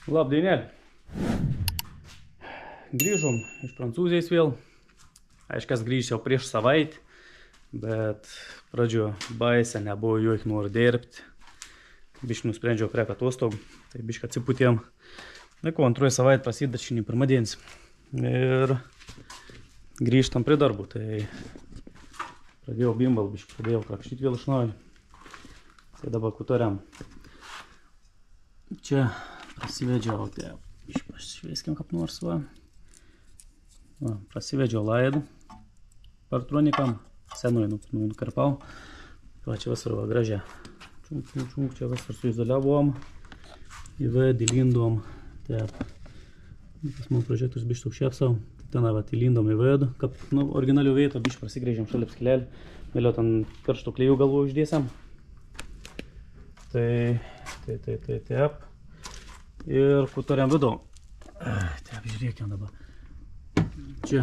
Labdienėlį. Grįžom iš Prancūzijos vėl. Aiškas grįžti jau prieš savaitę, bet pradžio baisė, nebuvo jokio noro dirbti. Biškai nusprendžiau prie atostogų, tai biškai atsiputėm. Na ko, antroji savaitė prasideda šiandien pirmadienis. Ir grįžtam prie darbų, tai pradėjau bimbal, biškai pradėjau krapštyti vėl iš naujo. Tai dabar kutoriam. Čia prasivedžiau, tai išpašvieskim kaip nors va. Prasivedžiau laidą partronikam, senųjų nukarpau. Va čia vasar va gražia. Čunk, čia vasar suizoliavom. Įlindom. Taip. Tas man prožektorius biškai užšėpsau. Ten va įlindom į vidų. Kaip originalių vietų biškai prasigrėžėm šalia skilelį. Vėliau ten karštų klėjų galvų uždėsiam. Taip. Ir kutoriam vidų. Taip, žiūrėkim dabar. Čia,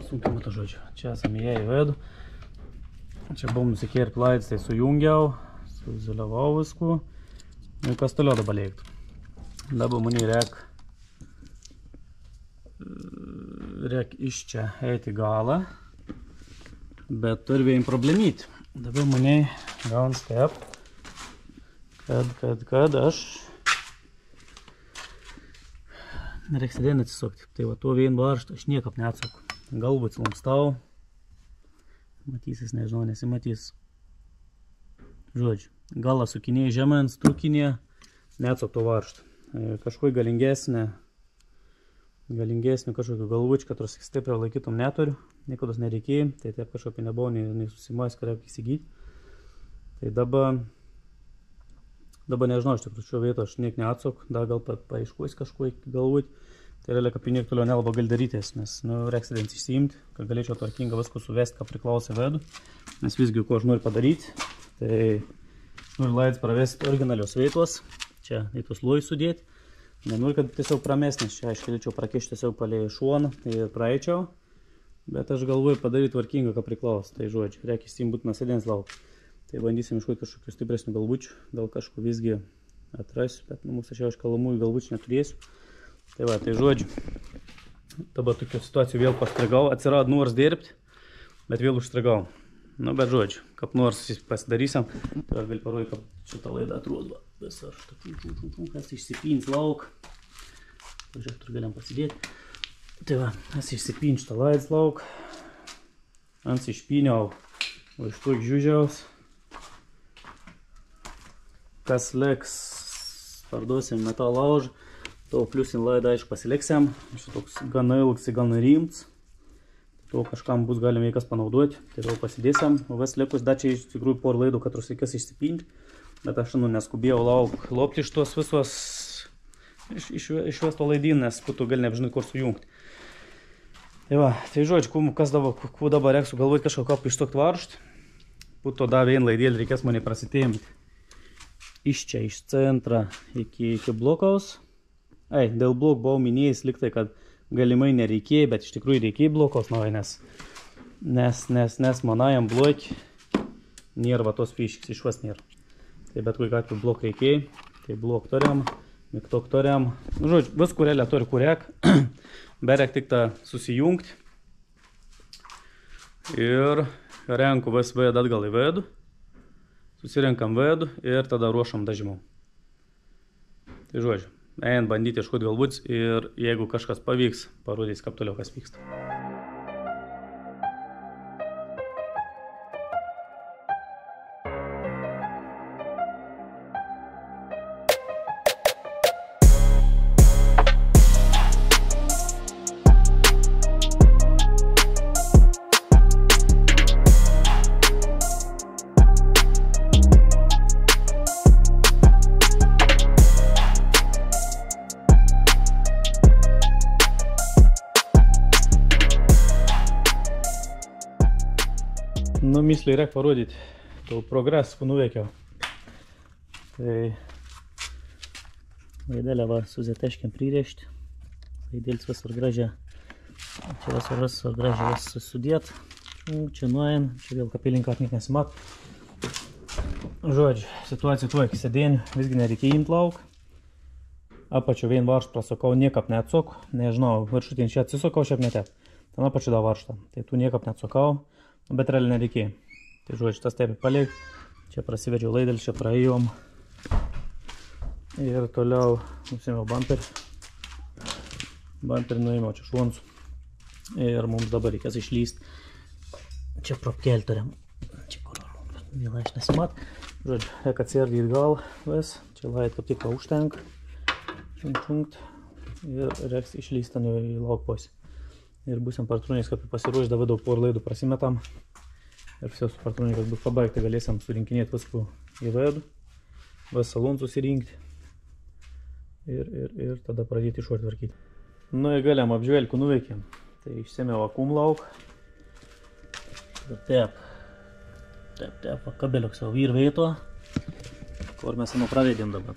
sunkiai matau žodžiu, čia esame įėję į vidų. Čia buvom nusikėrti laidas, tai sujungiau, suizoliavau viskų. Ir kas toliau dabar leiktų. Dabar mani reik iš čia eiti galą, bet turi vien problemyti. Dabar mani gaunasi taip, kad aš nereiks sėdien atsisukti. Tai va tuo vien varžtą aš niekap neatsuku. Galbūt lankstau. Matysis, nežinau, nesimatys. Žodžiu, galą sukinėjai žemant, strukinė, neatsuk to varžtą. Kažkui galingesnė kažkokio galvučką, tors stipriau laikytum neturiu. Nikodos nereikėjai. Tai taip kažkokį nebuvau, nei susimojęs, ką reikia įsigyti. Tai dabar nežinau, iš tikrųjų šio vieto aš niek neatsuk, dar gal paaiškuos kažkuo galvūt. Tai realiai, kad niek toliau nelabai gali darytis, nes reiks įdėns išsiimti, kad galėčiau tvarkingą viską suvesti, ką priklauso vidų. Nes visgi, ko aš noriu padaryti, tai noriu laidas pravesti originalios vietos, čia į tos lojus sudėti. Nenoriu, kad tiesiog pramesnis, čia aš galėčiau prakišti tiesiog palei šoną ir praeičiau, bet aš galvoju padaryti tvarkingą, ką priklauso. Tai žodžiu, reikia įsiimti būtinas įdėns lauk. Tai bandysim iškoti kažkokių stipresnių galvučių, gal kažko visgi atrasiu, bet mūsų aš jau iš kalamųjų galvučių neturėsiu. Tai va, tai žodžiu, dabar tokių situacijų vėl pastrigau, atsirado nors dirbti, bet vėl užstrigau. Nu, bet žodžiu, kaip nors pasidarysim, tai aš gali parodyti, kaip šitą laidą atrodo. Visą šitą kas išsipins lauk. Pažiūrėk, tur galim pasidėti. Tai va, aš išsipin šitą laidas lauk. Ants išpiniau, o iš tų žiūžiaus. Kas liks, parduosim metal laužą, to pliusin laidą aišku pasiliksim, šitoks gana ilgs, gana rimts, to kažkam bus galima kas panaudoti, tai vėl pasidėsim, o vis likus dar čia iš tikrųjų porą laidų, kad reikės išsipinti, bet aš neskubėjau lauk lopti iš tos visos, išvesto laidyn, nes būtų gal nežinai kur sujungti. Tai va, tai žodžiu, kuo dabar reiks sugalvoti kažką ištokt varžt, būtų dar vien laidėlį reikės mane prasitėmti. Iš čia, iš centro iki blokaus. Dėl blokų buvau minėjęs liktai, kad galimai nereikėjo, bet iš tikrųjų reikėjo blokos naujas, nes manajam blokį nėra va tos fiškis, iš vas nėra. Tai bet kokį atveju blok reikėjo, tai blok toriam, miktok toriam. Nu, žodžiu, vis kurelė turi kurek, berek tik tą susijungti. Ir renku vis vėdą atgal į vėdų. Susirenkam vėdų ir tada ruošam dažymų. Tai žodžiu, einant bandyti iškoti galbūt ir jeigu kažkas pavyks, parodys, kaip toliau kas vyksta. Nu, misliai reikia parodyti, tau progresą, ko nuveikiau. Tai laidelę va su zeteškiam prirėžti. Laidėlis visur gražiai. Čia visur gražiai sudėt. Čia nuėjam, čia vėl kapilinką atnik nesimat. Žodžiu, situacija tuo, kai sėdėnių, visgi nereikia imt lauk. Apačiu vien varštą prasukau, niekap neatsuk, nežinau, viršutin čia atsisukau, šiaip netep. Ten apačiu da varštą, tai tu niekap neatsukau, bet realiai nereikėjo. Tai žodžiu, tas taip palik, čia prasivedžiau laidelį, čia praėjom. Ir toliau nusėmiau bumperį. Bumperį nuėmiau čia šonus. Ir mums dabar reikės išlyst. Čia propkeltoriam. Čia kur vėl aš nesimat. Žodžiu, reikia atsirgyti gal vis. Čia lait kaip tik užtenka. Čunkt. Ir reiks išlyst ten į laukpos. Ir būsim partrūniais, kad pasiruošti, dabar daug porų laidų prasimetam. Ir visi su partrūniais bus pabaigti, galėsim surinkinėti viskų į vidų. Vis salon susirinkti. Ir tada pradėti išorį tvarkyti. Nu ir galiam apžvelgti, nuveikėm. Tai išsėmiau akum lauk. Tep, kabeliuk savo vyr veito. Kur mes senu pravedėm dabar.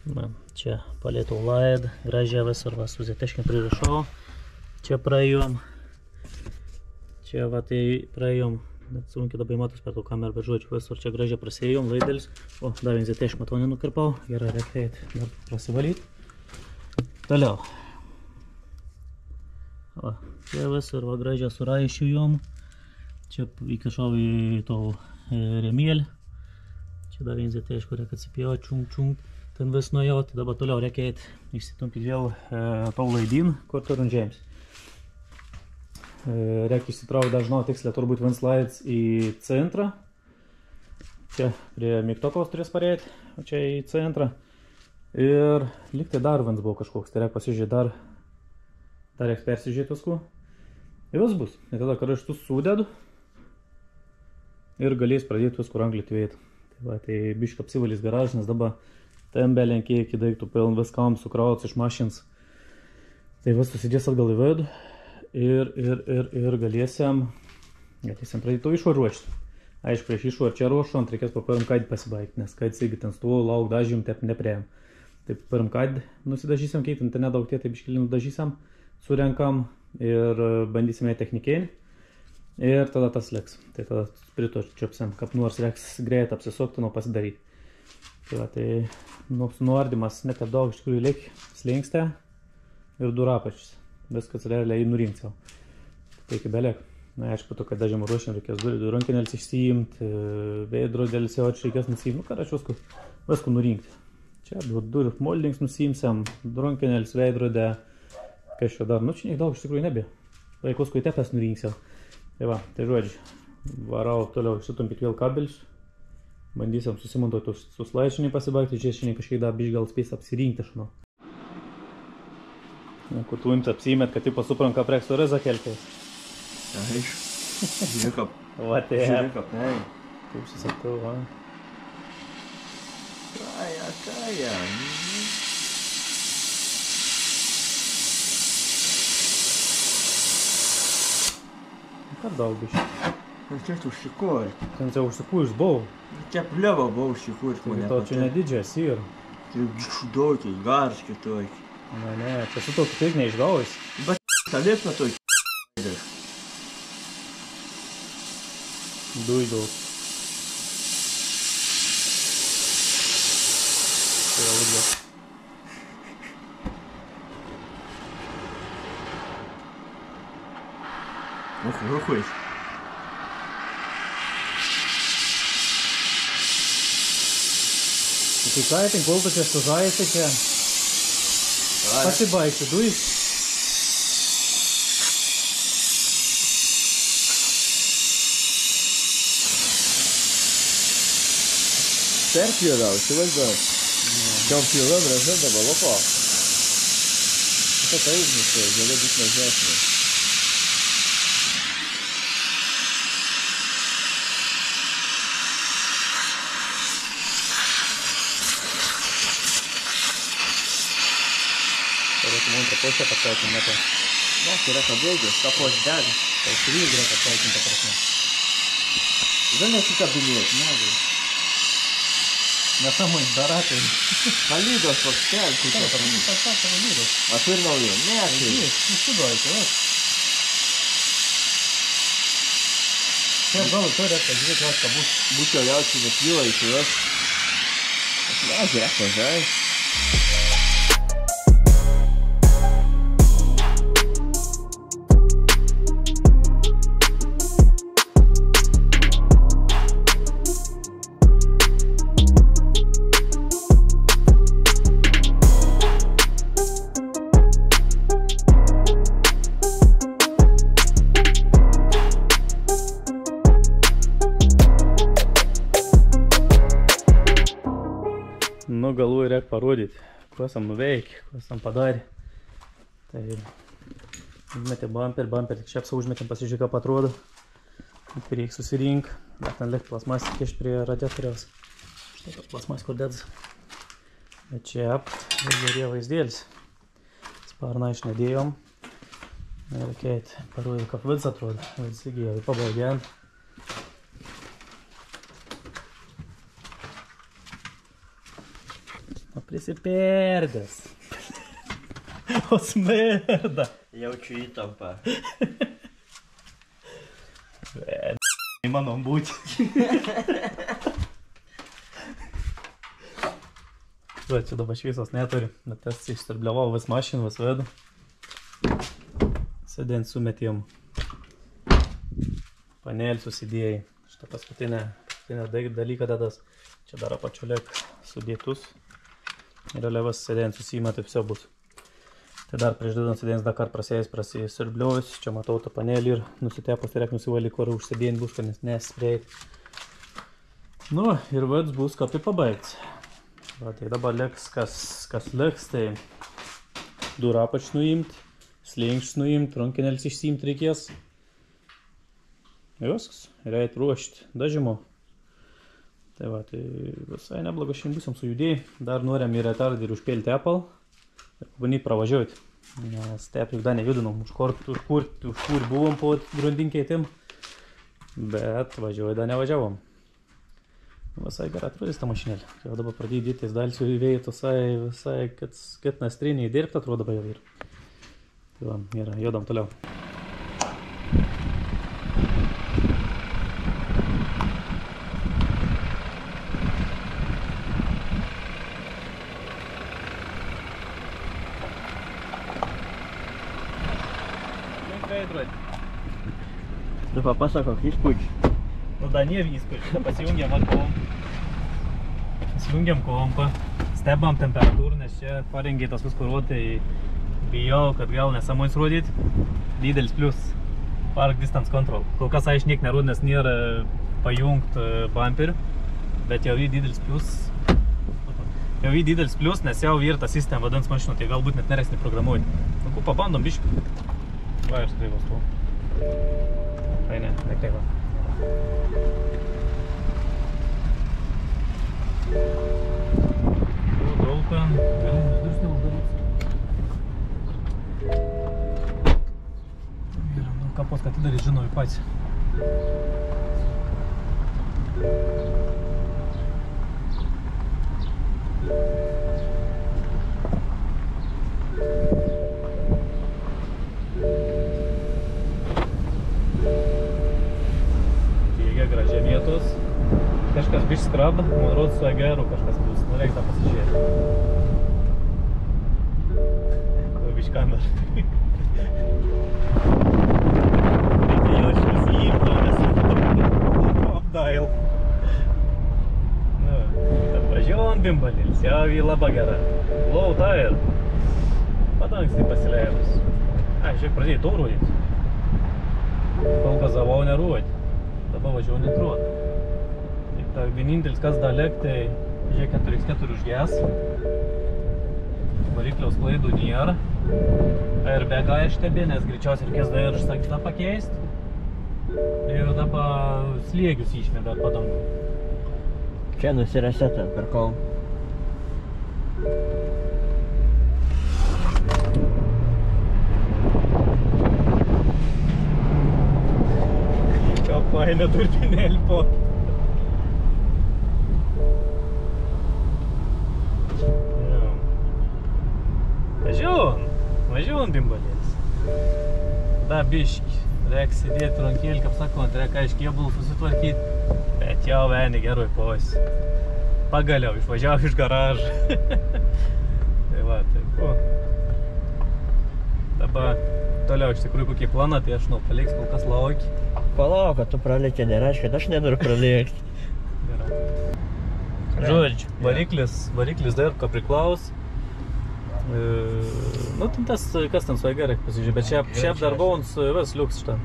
Na, čia palėtau laid, gražią visur, va, suzeteškim pririšau. Čia praėjom. Čia va tai praėjom. Net sunkiai dabar matos per tų kamerą, bet žodžiu, visur čia gražiai prasėjom, laidelis. O, dar vieną zetešką to nenukirpau. Gerai, reikia dar prasivalyti. Toliau. O, čia visur va gražiai suraišijom. Čia įkišau į to remėlį. Čia dar vieną zetešką reikia atsipjauti, čunk. Ten vis nuėjau, tai dabar toliau reikia išsitumpyti vėl to laidin, kur turim žemės. Reikia išsitraukti dažnau tiksliai turbūt vien slides į centrą. Čia prie mygtukos turės parėti, o čia į centrą. Ir liktai dar vien buvo kažkoks, tai reikia pasižiūrėti dar reikia persižiūrėti viskų. Ir vis bus. Ir tada karštus sudedu ir galės pradėti viskų anglį tvėti. Tai biškai apsivalys garažas, nes dabar tembelėn kiekį daiktų piln viskam sukrauts iš mašins. Tai vis susidės atgal į vidų. Ir galėsim pradėti to išvaruošti. Aišku, prieš išvarą čia ruošant reikės papirim kaidį pasibaigti, nes kaidis irgi ten stovo, lauk dažym, taip neprėjom. Taip papirim kaidį nusidažysim, keitim, ten nedaug tie, taip iškilį nudažysim, surenkam ir bandysime technikėlį. Ir tada tas liks. Tai tada sprito čiupsim, kaip nors reiks greit apsisukti, nu pasidaryti. Tai va, tai nuardymas net ir daug iš tikrųjų lik slinkstė ir durapačius. Viskas realiai nurinkt jau. Tai iki belėk. Na, aišku, to, kad dažym ruošim, reikės rankinėlis išsiimti, veidrodėlis jau reikės nusiimti. Nu, ką aš viską nurinkt. Čia durų moldings nusiimsiam, rankinėlis, veidrodė, kas čia dar. Nu, čia daug iš tikrųjų nebė. Vaikus, kai tepės nurinksiu. Tai va, tai žodžiu, varau toliau išsitumpyti vėl kabelius. Bandysim susimontuoti su slaičiniai pasibaigti, čia šiandien kažkiek dar biškai gal spės apsirinkti, aš manau. Kur tu imti apsiimėt, kad tipo supran, ką preks orezą kelkės. Aiš, žiūrėkap. Va, tai. Žiūrėkap, ne. Taip susatau, va. Kaja. Per daug biškai. Čia tu užsikurt. Ten čia užsikūrš buvau. Čia pliavo buvau užsikurt. Tai to čia nedidžias ir. Tai gšudokis, garški tokį. Ne, čia su tokiu taip neišgaujus. Bet kalėt nuo tokį. Duidau. Tai jau udė. Рухуєш. Тікайте, колто ще стужаєтеся. Посибайте, дуй. Терпіо дав, чи весь дав? Там пілем резерва балопа. Це умніше, залежить на зясно. Monta pošia pakelkim, ne to. Na, tai yra kabėgės, kapos dega. Tai širys yra pakelkim ta prasme. Žinai, susikabinėt, ne? Nesąmonį daratai. Palydos pakkel, kur čia palydos. Pasakė palydos. Aš ir naujo, ne, tai. Išsidojate, va. Čia gal to reikia žiūrėti, va, kad bus. Būčiau jaučiu, nepyla iš juos. Aš žiūrėk, važiai. Nu, galvoju, reikia parodyti, ko esam nuveikę, ko esam padarę. Tai užmetėm bumperį, tik šiapsą užmetėm, pasižiūrėk, ką atrodo. Tai reikia susirink, dar ten liek plasmasį kišt prie radiatoriaus. Štai tos plasmasį, kur dedz. Bet čia gerė vaizdėlis. Sparną išnedėjom. Ir keit, parodė, kaip vids atrodo. Vids įgyja, pabaigėm. Prisiperdęs. O smerda. Jaučiu įtampą. Įmanom būti. Čia dabar šviesos neturi, bet tas išstarbliavau vis mašiną, vis vedu. Sėdint sumetėm. Panelį susidėjai. Šitą paskutinę dalyką dedas. Čia dar apačiuliek sudėtus. Ir levas sėdėjant susijimą, tai viso bus. Tai dar prieš dedant sėdėjant dar kart prasirbliojus. Čia matau tą panelį ir nusitepus, tai reik nusivalį, kur užsėdėjant bus, kad nespreit. Nu, ir vads bus kaip pabaigts. Va, tai dabar liks, kas liks, tai durą apač nuimt, slinkščius nuimt, rankinėlis išsiimt reikės. Viskas, reikia ruošti dažymo. Tai va, tai visai neblogo šiandien būsim sujudėjai. Dar norėjom į retardį ir užpėlti Apple ir pabandyt pravažiuoti. Nes tepriuk dar nejudinom, už kur buvom po grundinkeitim. Bet važiuoju dar nevažiavom. Visai gerai atrodys tą mašinėlį. Jau dabar pradėjai dėtis dalsių įvėjų, visai kad nastriniai dirbti atrodo dabar jau ir. Tai va, yra, jodam toliau. Tu papasakok įspūdžių. Nu, da nėra įspūdžių. Pasijungiam kompą, stebam temperatūrą, nes čia parengė tas viskur rodyti, bijau, kad gal nesamois rodyti. Didelis plius Park Distance Control. Kol kas aš niek nerod, nes nėra pajungt bumperių, bet jau į didelis plius. Jau į didelis plius, nes jau yra ta sistema vadins mašinų, tai galbūt net nereiks neprogramuoti. Nu, ko, pabandom biškį. Va, ir skreivos to. Tai ne, nekreiva. Dolka, galim durys neuždaryt. Ir, nu, kapos, kad atidaryt, žinau, į patį. Gražia vietos. Kažkas biškį skraba, man rodos su ageru kažkas bus. Nu, reikia tą pasižiūrėti. Kur biškį kamerą. Reikia jau šios įimto, nes apdail. Nu, tad važiuojant bimbalėlis, jau į labai gerą. Low tire. Padangstį pasileidus. Žiūrėk, pradėjai to rodyti. Kol gazavau nerodyti. Dabar važiuoju netrodo. Tai vienintelis kas dar liek, tai žiūrėk 4x4 užges. Varikliaus klaidų nėra. Airbagą ištebė, nes greičiausiai reikės dar ir kitą pakeisti. Ir dabar slėgius išmė dar padangų. Čia nusiresetam per kol. Paėmė turtinėlį po. Važiuon bimbalėlis. Da biški. Reik sėdėti rankėlį, kaip sakant, reik aiškiai kėbulų susitvarkyti. Bet jau veni geroj pois. Pagaliau išvažiavau iš garažą. va, tai dabar toliau iš tikrųjų kokį planą, tai aš paliks kol kas laukį. Palauk, kad tu pralėkė, nereiškia, kad aš nenoriu pralėkti. Žodžiu, variklis dar ką priklaus. Nu, tas, kas ten su eiga reikia pasižiūrėti, bet šiaip dar buvons vis liuks šitą.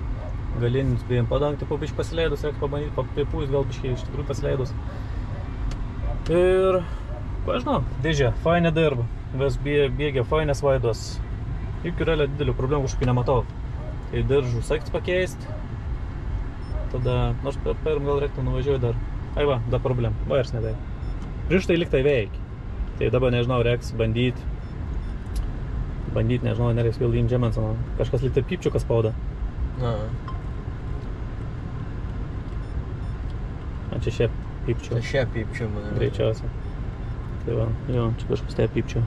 Galinis bėjom padangti po biškį pasileidus, reikia pabandyti, papipūs gal biškį iš tikrųjų pasileidus. Ir, ką žinau, dėžė, fainė dirba, vis bėgia fainės vaidos. Jokių realiai didelių problemų kažkokių nematau. Tai diržų sekts pakeisti. Tada, nors parim gal reiktų nuvažiuoti dar. Ai va, dar problem, vairs nedai. Prieš tai liktai veik. Tai dabar nežinau, reiks bandyti, nežinau, nereiks vėl įimti žemens, kažkas liktai pypčiukas spauda. Na. A čia šiaip pypčiu. Čia šiaip pypčiu, manau. Greičiausiai. Tai va, jo, čia kažkas tai pypčiu.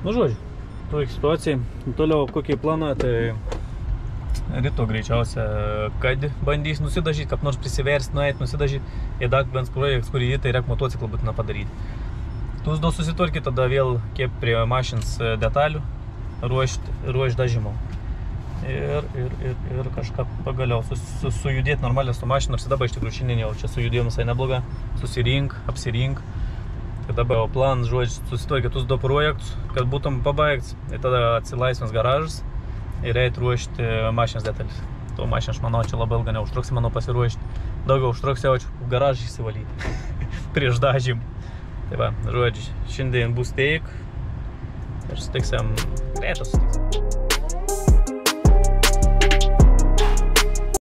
Nu, žodžiu, tokia situacija. Toliau kokį planą, tai ryto greičiausia, kad bandys nusidažyti, kad nors prisiversti, nueit, nusidažyti. Ir dar bent projektas, kurį tai reikia motociklą būtina padaryti. Tūs du susitvarkyti, tada vėl kiep prie mašins detalių, ruošti dažymo. Ir kažką pagaliau sujudėti normaliai su mašinu, nors dabar iš tikrųjų šiandien jau čia sujudėjom visai nebloga. Susirink, apsirink. Tai dabar jau plan, žodžiu, susitvarkyti tuos du projektus, kad būtum pabaigts. Ir tada atsilaisvins garažas ir eit ruošti mašinos detalės. Tuo mašiną, aš manau, čia labai ilgai neužtruks, manau, pasiruošti. Daugiau užtruks jau garažą įsivalyti prieš dažym. Tai va, žodžiu, šiandien bus teik ir sutiksim, greitas sutiksim.